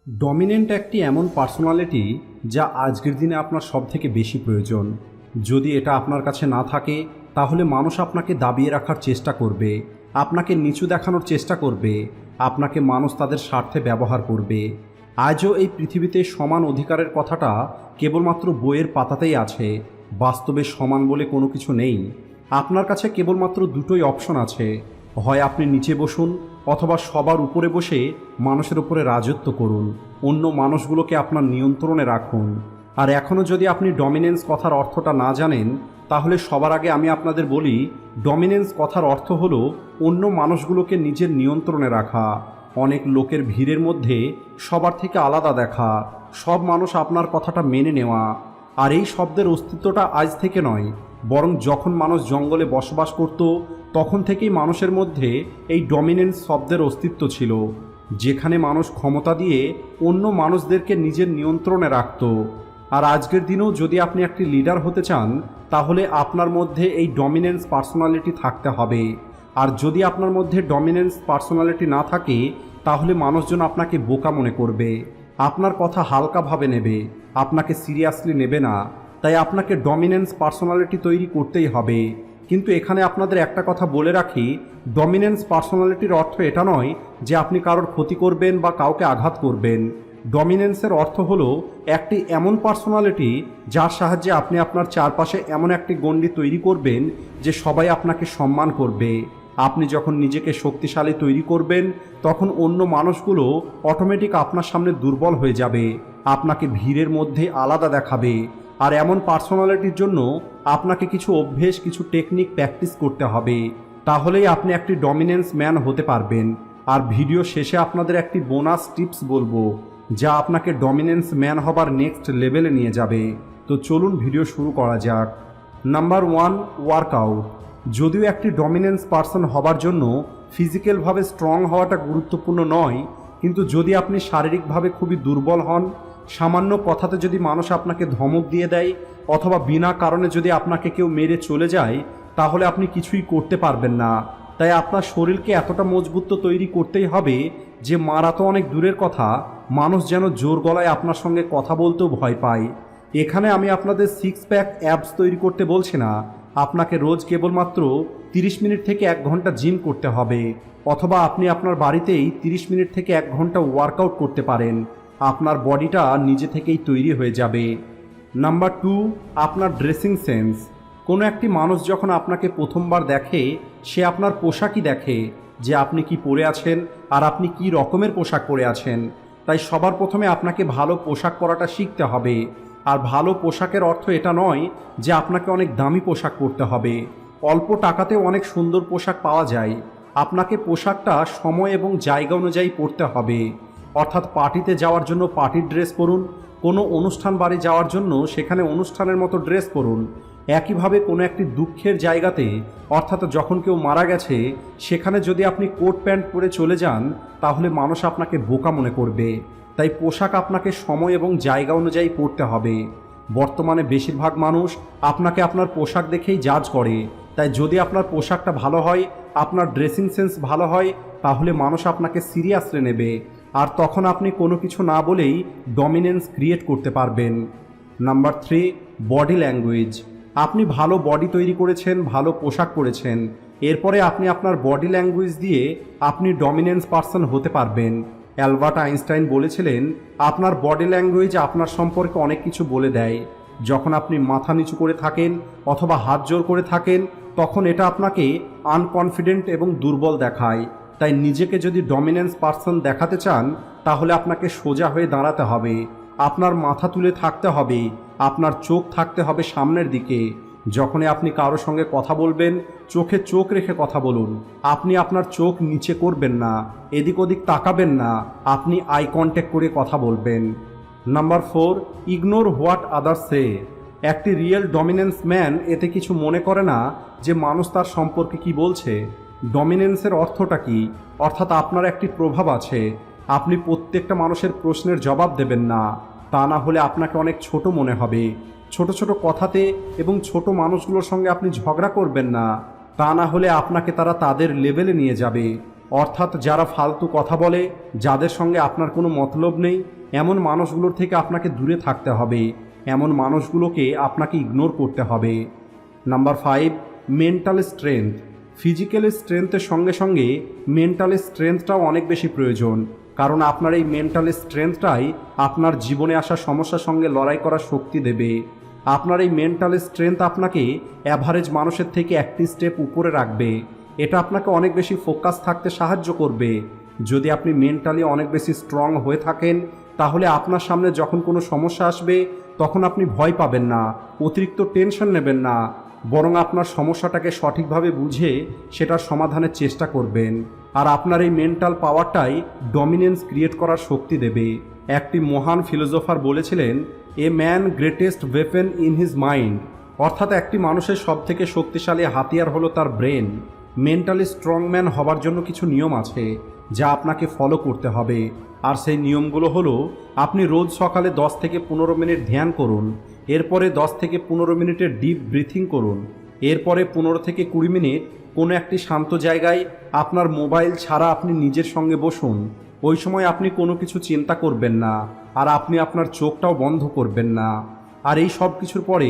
Dominant একটি এমন personality যা আজকের দিনে আপনার সবথেকে বেশি প্রয়োজন। যদি এটা আপনার কাছে না থাকে তাহলে মানুষ আপনাকে দাবিয়ে রাখার চেষ্টা করবে, আপনাকে নিচু দেখানোর চেষ্টা করবে, আপনাকে মানুষ তাদের স্বার্থে ব্যবহার করবে। আজও এই পৃথিবীতে সমান অধিকারের কথাটা কেবলমাত্র বইয়ের পাতাতেই আছে, বাস্তবে সমান বলে কোনো কিছু নেই। আপনার কাছে কেবলমাত্র দুটোই অপশন আছে, হয় আপনি নিচে বসুন অথবা সবার উপরে বসে মানুষের উপরে রাজত্ব করুন, অন্য মানুষগুলোকে আপনার নিয়ন্ত্রণে রাখুন। আর এখনও যদি আপনি ডমিনেন্স কথার অর্থটা না জানেন, তাহলে সবার আগে আমি আপনাদের বলি, ডমিনেন্স কথার অর্থ হলো অন্য মানুষগুলোকে নিজের নিয়ন্ত্রণে রাখা, অনেক লোকের ভিড়ের মধ্যে সবার থেকে আলাদা দেখা, সব মানুষ আপনার কথাটা মেনে নেওয়া। আর এই শব্দের অস্তিত্বটা আজ থেকে নয়, বরং যখন মানুষ জঙ্গলে বসবাস করত তখন থেকেই মানুষের মধ্যে এই ডমিনেন্স শব্দের অস্তিত্ব ছিল, যেখানে মানুষ ক্ষমতা দিয়ে অন্য মানুষদেরকে নিজের নিয়ন্ত্রণে রাখত। আর আজকের দিনেও যদি আপনি একটি লিডার হতে চান, তাহলে আপনার মধ্যে এই ডমিনেন্স পার্সোনালিটি থাকতে হবে। আর যদি আপনার মধ্যে ডমিনেন্স পার্সোনালিটি না থাকে, তাহলে মানুষজন আপনাকে বোকা মনে করবে, আপনার কথা হালকাভাবে নেবে, আপনাকে সিরিয়াসলি নেবে না। তাই আপনাকে ডমিনেন্স পার্সোনালিটি তৈরি করতেই হবে। কিন্তু এখানে আপনাদের একটা কথা বলে রাখি, ডমিনেন্স পার্সোনালিটির অর্থ এটা নয় যে আপনি কারোর ক্ষতি করবেন বা কাউকে আঘাত করবেন। ডমিনেন্সের অর্থ হলো একটি এমন পার্সোনালিটি যার সাহায্যে আপনি আপনার চারপাশে এমন একটি গণ্ডি তৈরি করবেন যে সবাই আপনাকে সম্মান করবে। আপনি যখন নিজেকে শক্তিশালী তৈরি করবেন, তখন অন্য মানুষগুলো অটোমেটিক আপনার সামনে দুর্বল হয়ে যাবে, আপনাকে ভিড়ের মধ্যে আলাদা দেখাবে। আর এমন পার্সোনালিটির জন্য আপনাকে কিছু অভ্যেস, কিছু টেকনিক প্র্যাকটিস করতে হবে, তাহলেই আপনি একটি ডমিনেন্স ম্যান হতে পারবেন। আর ভিডিও শেষে আপনাদের একটি বোনাস টিপস বলবো, যা আপনাকে ডমিনেন্স ম্যান হবার নেক্সট লেভেলে নিয়ে যাবে। তো চলুন ভিডিও শুরু করা যাক। Number 1, workout. যদিও একটি ডমিনেন্স পার্সন হবার জন্য ফিজিক্যালভাবে স্ট্রং হওয়াটা গুরুত্বপূর্ণ নয়, কিন্তু যদি আপনি শারীরিকভাবে খুবই দুর্বল হন, সামান্য কথাতে যদি মানুষ আপনাকে ধমক দিয়ে দেয়, অথবা বিনা কারণে যদি আপনাকে কেউ মেরে চলে যায়, তাহলে আপনি কিছুই করতে পারবেন না। তাই আপনার শরীরকে এতটা মজবুত তো তৈরি করতেই হবে যে মারা তো অনেক দূরের কথা, মানুষ যেন জোর গলায় আপনার সঙ্গে কথা বলতেও ভয় পায়। এখানে আমি আপনাদের 6 প্যাক অ্যাবস তৈরি করতে বলছি না, আপনাকে রোজ কেবলমাত্র 30 মিনিট থেকে 1 ঘন্টা জিম করতে হবে, অথবা আপনি আপনার বাড়িতেই 30 মিনিট থেকে 1 ঘন্টা ওয়ার্কআউট করতে পারেন। আপনার বডিটা নিজে থেকেই তৈরি হয়ে যাবে। নাম্বার 2, আপনার ড্রেসিং সেন্স। কোনো একটি মানুষ যখন আপনাকে প্রথমবার দেখে, সে আপনার পোশাকই দেখে যে আপনি কি পরে আছেন আর আপনি কি রকমের পোশাক পরে আছেন। তাই সবার প্রথমে আপনাকে ভালো পোশাক পরাটা শিখতে হবে। আর ভালো পোশাকের অর্থ এটা নয় যে আপনাকে অনেক দামি পোশাক পরতে হবে, অল্প টাকাতেও অনেক সুন্দর পোশাক পাওয়া যায়। আপনাকে পোশাকটা সময় এবং জায়গা অনুযায়ী পরতে হবে। অর্থাৎ পার্টিতে যাওয়ার জন্য পার্টির ড্রেস পরুন, কোনো অনুষ্ঠান বাড়ি যাওয়ার জন্য সেখানে অনুষ্ঠানের মতো ড্রেস পরুন। একইভাবে কোনো একটি দুঃখের জায়গাতে, অর্থাৎ যখন কেউ মারা গেছে, সেখানে যদি আপনি কোট প্যান্ট পরে চলে যান, তাহলে মানুষ আপনাকে বোকা মনে করবে। তাই পোশাক আপনাকে সময় এবং জায়গা অনুযায়ী পরতে হবে। বর্তমানে বেশিরভাগ মানুষ আপনাকে আপনার পোশাক দেখেই জাজ করে। তাই যদি আপনার পোশাকটা ভালো হয়, আপনার ড্রেসিং সেন্স ভালো হয়, তাহলে মানুষ আপনাকে সিরিয়াসলি নেবে। আর তখন আপনি কোনো কিছু না বলেই ডমিনেন্স ক্রিয়েট করতে পারবেন। Number 3, body language. আপনি ভালো বডি তৈরি করেছেন, ভালো পোশাক পরেছেন, এরপরে আপনি আপনার বডি ল্যাঙ্গুয়েজ দিয়ে আপনি ডমিনেন্স পার্সন হতে পারবেন। অ্যালবার্ট আইনস্টাইন বলেছিলেন, আপনার বডি ল্যাঙ্গুয়েজ আপনার সম্পর্কে অনেক কিছু বলে দেয়। যখন আপনি মাথা নিচু করে থাকেন অথবা হাত জোর করে থাকেন, তখন এটা আপনাকে আনকনফিডেন্ট এবং দুর্বল দেখায়। তাই নিজেকে যদি ডমিনেন্স পার্সন দেখাতে চান, তাহলে আপনাকে সোজা হয়ে দাঁড়াতে হবে, আপনার মাথা তুলে থাকতে হবে, আপনার চোখ থাকতে হবে সামনের দিকে। যখনই আপনি কারো সঙ্গে কথা বলবেন, চোখে চোখ রেখে কথা বলুন। আপনি আপনার চোখ নিচে করবেন না, এদিক ওদিক তাকাবেন না, আপনি আই কন্ট্যাক্ট করে কথা বলবেন। নাম্বার 4, ইগনোর হোয়াট আদার্স সে। একটি রিয়েল ডমিনেন্স ম্যান এতে কিছু মনে করে না যে মানুষ তার সম্পর্কে কি বলছে। ডমিনেন্সের অর্থটা কি? অর্থাৎ আপনার একটি প্রভাব আছে, আপনি প্রত্যেকটা মানুষের প্রশ্নের জবাব দেবেন না, তা না হলে আপনাকে অনেক ছোট মনে হবে। ছোট ছোট কথাতে এবং ছোট মানুষগুলোর সঙ্গে আপনি ঝগড়া করবেন না, তা না হলে আপনাকে তারা তাদের লেভেলে নিয়ে যাবে। অর্থাৎ যারা ফালতু কথা বলে, যাদের সঙ্গে আপনার কোনো মতলব নেই, এমন মানুষগুলোর থেকে আপনাকে দূরে থাকতে হবে। এমন মানুষগুলোকে আপনাকে ইগনোর করতে হবে। Number 5, mental strength. ফিজিক্যাল স্ট্রেংথের সঙ্গে সঙ্গে মেন্টাল স্ট্রেংথটাও অনেক বেশি প্রয়োজন, কারণ আপনার এই মেন্টাল স্ট্রেংথটাই আপনার জীবনে আসা সমস্যার সঙ্গে লড়াই করার শক্তি দেবে। আপনার এই মেন্টাল স্ট্রেংথ আপনাকে অ্যাভারেজ মানুষের থেকে একটি স্টেপ উপরে রাখবে। এটা আপনাকে অনেক বেশি ফোকাস থাকতে সাহায্য করবে। যদি আপনি মেন্টালি অনেক বেশি স্ট্রং হয়ে থাকেন, তাহলে আপনার সামনে যখন কোনো সমস্যা আসবে তখন আপনি ভয় পাবেন না, অতিরিক্ত টেনশন নেবেন না, বরং আপনার সমস্যাটাকে সঠিকভাবে বুঝে সেটার সমাধানের চেষ্টা করবেন। আর আপনার এই মেন্টাল পাওয়ারটাই ডমিনেন্স ক্রিয়েট করার শক্তি দেবে। একটি মহান ফিলোসোফার বলেছিলেন, a man greatest weapon in his mind. অর্থাৎ একটি মানুষের সবথেকে শক্তিশালী হাতিয়ার হলো তার ব্রেন। মেন্টালি স্ট্রং ম্যান হবার জন্য কিছু নিয়ম আছে যা আপনাকে ফলো করতে হবে। আর সেই নিয়মগুলো হলো, আপনি রোজ সকালে 10 থেকে 15 মিনিট ধ্যান করুন, এরপরে 10 থেকে 15 মিনিটের ডিপ ব্রিথিং করুন, এরপরে 15 থেকে 20 মিনিট কোনো একটি শান্ত জায়গায় আপনার মোবাইল ছাড়া আপনি নিজের সঙ্গে বসুন। ওই সময় আপনি কোনো কিছু চিন্তা করবেন না, আর আপনি আপনার চোখটাও বন্ধ করবেন না। আর এই সব কিছুর পরে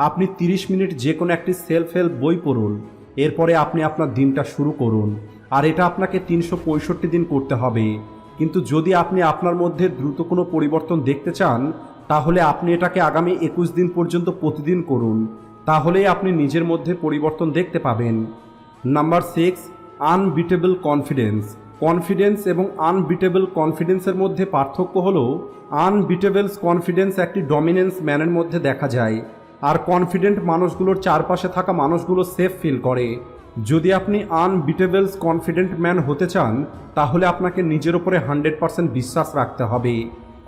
আপনি 30 মিনিট যে কোনো একটি সেলফ হেল্প বই পড়ুন, এরপরে আপনি আপনার দিনটা শুরু করুন। আর এটা আপনাকে 365 দিন করতে হবে। কিন্তু যদি আপনি আপনার মধ্যে দ্রুত কোনো পরিবর্তন দেখতে চান, তাহলে আপনি এটাকে আগামী 21 দিন পর্যন্ত প্রতিদিন করুন, তাহলেই আপনি নিজের মধ্যে পরিবর্তন দেখতে পাবেন। Number 6, unbeatable confidence. কনফিডেন্স এবং আনবিটেবল কনফিডেন্সের মধ্যে পার্থক্য হলো, আনবিটেবল কনফিডেন্স একটি ডমিনেন্স ম্যানের মধ্যে দেখা যায়, আর কনফিডেন্ট মানুষগুলোর চারপাশে থাকা মানুষগুলো সেফ ফিল করে। যদি আপনি আনবিটেবল কনফিডেন্ট ম্যান হতে চান, তাহলে আপনাকে নিজের উপরে 100% বিশ্বাস রাখতে হবে।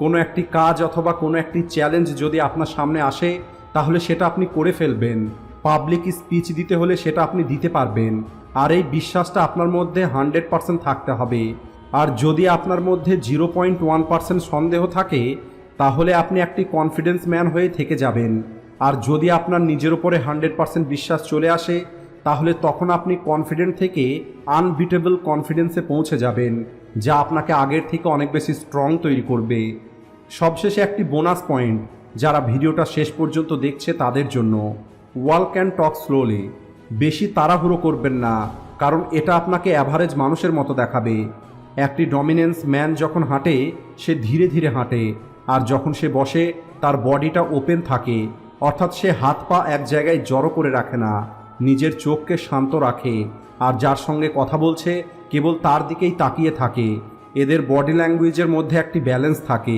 কোনো একটি কাজ অথবা কোনো একটি চ্যালেঞ্জ যদি আপনার সামনে আসে, তাহলে সেটা আপনি করে ফেলবেন। পাবলিক স্পিচ দিতে হলে সেটা আপনি দিতে পারবেন। আর এই বিশ্বাসটা আপনার মধ্যে 100% থাকতে হবে। আর যদি আপনার মধ্যে 0.1% সন্দেহ থাকে, তাহলে আপনি একটি কনফিডেন্স ম্যান হয়ে থেকে যাবেন। আর যদি আপনার নিজের উপরে 100% বিশ্বাস চলে আসে, তাহলে তখন আপনি কনফিডেন্ট থেকে আনবিটেবল কনফিডেন্সে পৌঁছে যাবেন, যা আপনাকে আগের থেকে অনেক বেশি স্ট্রং তৈরি করবে। সবশেষে একটি বোনাস পয়েন্ট, যারা ভিডিওটা শেষ পর্যন্ত দেখছে তাদের জন্য, ওয়াক অ্যান্ড টক স্লোলি। বেশি তাড়াহুড়ো করবেন না, কারণ এটা আপনাকে অ্যাভারেজ মানুষের মতো দেখাবে। একটি ডমিনেন্স ম্যান যখন হাঁটে, সে ধীরে ধীরে হাঁটে, আর যখন সে বসে তার বডিটা ওপেন থাকে, অর্থাৎ সে হাত পা এক জায়গায় জড়ো করে রাখে না, নিজের চোখকে শান্ত রাখে, আর যার সঙ্গে কথা বলছে কেবল তার দিকেই তাকিয়ে থাকে। এদের বডি ল্যাঙ্গুয়েজের মধ্যে একটি ব্যালেন্স থাকে।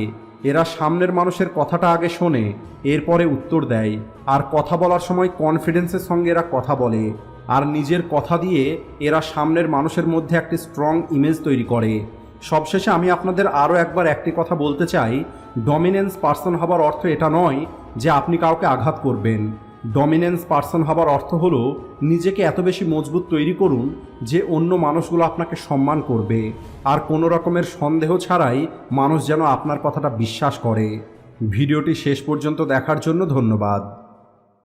এরা সামনের মানুষের কথাটা আগে শোনে, এরপরে উত্তর দেয়। আর কথা বলার সময় কনফিডেন্সের সঙ্গে এরা কথা বলে, আর নিজের কথা দিয়ে এরা সামনের মানুষের মধ্যে একটি স্ট্রং ইমেজ তৈরি করে। সবশেষে আমি আপনাদের আরও একবার একটি কথা বলতে চাই, ডমিনেন্স পার্সন হবার অর্থ এটা নয় যে আপনি কাউকে আঘাত করবেন। ডমিনেন্স পার্সন হবার অর্থ হলো, নিজেকে এত বেশি মজবুত তৈরি করুন যে অন্য মানুষগুলো আপনাকে সম্মান করবে, আর কোনো রকমের সন্দেহ ছাড়াই মানুষ যেন আপনার কথাটা বিশ্বাস করে। ভিডিওটি শেষ পর্যন্ত দেখার জন্য ধন্যবাদ।